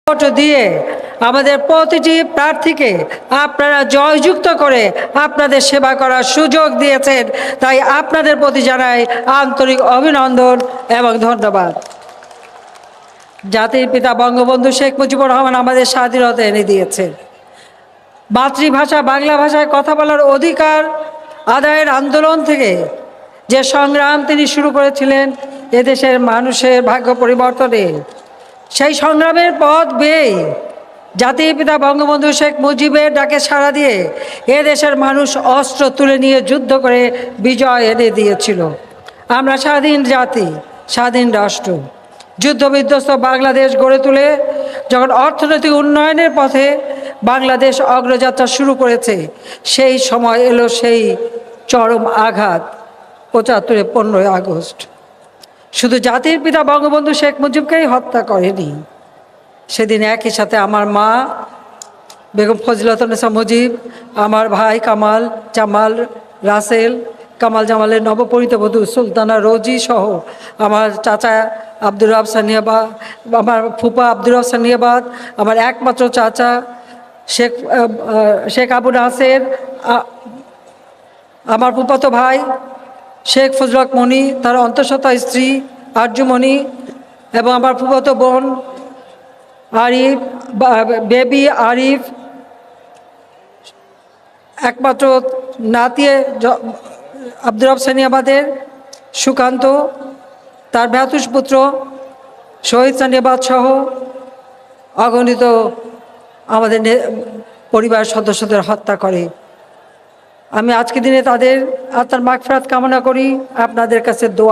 Vote দিয়ে আমাদের প্রতিটি প্রার্থীকে আপনারা জয়যুক্ত করে আপনাদের সেবা করার সুযোগ দিয়েছেন, তাই আপনাদের প্রতি জানাই আন্তরিক অভিনন্দন এবং ধন্যবাদ। জাতির পিতা বঙ্গবন্ধু শেখ মুজিবুর রহমান আমাদের স্বাধীনতা এনে দিয়েছেন। মাতৃভাষা বাংলা ভাষায় কথা বলার অধিকার আদায়ের আন্দোলন থেকে যে সংগ্রাম তিনি শুরু করেছিলেন এদেশের মানুষের ভাগ্য পরিবর্তনে, সেই সংগ্রামের পথ বেয়ে জাতির পিতা বঙ্গবন্ধু শেখ মুজিবের ডাকে সাড়া দিয়ে এদেশের মানুষ অস্ত্র তুলে নিয়ে যুদ্ধ করে বিজয় এনে দিয়েছিল। আমরা স্বাধীন জাতি, স্বাধীন রাষ্ট্র, যুদ্ধবিধ্বস্ত বাংলাদেশ গড়ে তুলে যখন অর্থনৈতিক উন্নয়নের পথে বাংলাদেশ অগ্রযাত্রা শুরু করেছে, সেই সময় এলো সেই চরম আঘাত ৭৫ 15ই আগস্ট। শুধু জাতির পিতা বঙ্গবন্ধু শেখ মুজিবকেই হত্যা করেনি, সেদিন একই সাথে আমার মা বেগম ফজিলাতুন্নেছা মুজিব, আমার ভাই কামাল জামাল রাসেল, কামাল জামালের নবপরিণীত বধূ সুলতানা রোজি সহ আমার চাচা আব্দুর রব সানিয়াবাদ, আমার ফুপা আব্দুর রব সানিয়াবাদ, আমার একমাত্র চাচা শেখ আবু নাসের, আমার ফুফাতো ভাই শেখ ফজল হক মনি, তার অন্তঃসত্ত্বা স্ত্রী আরজুমণি, এবং আমার ফুফাতো বোন আরিফ, বেবি আরিফ, একমাত্র নাতিয়ে আব্দুর রব সানিয়াবাদের সুকান্ত, তার ভ্রাতুষ পুত্র শহীদ সানিয়াবাদ সহ অগণিত আমাদের পরিবার সদস্যদের হত্যা করে। আমি আজকের দিনে তাদের আত্মার মাগফিরাত কামনা করি, আপনাদের কাছে দোয়া।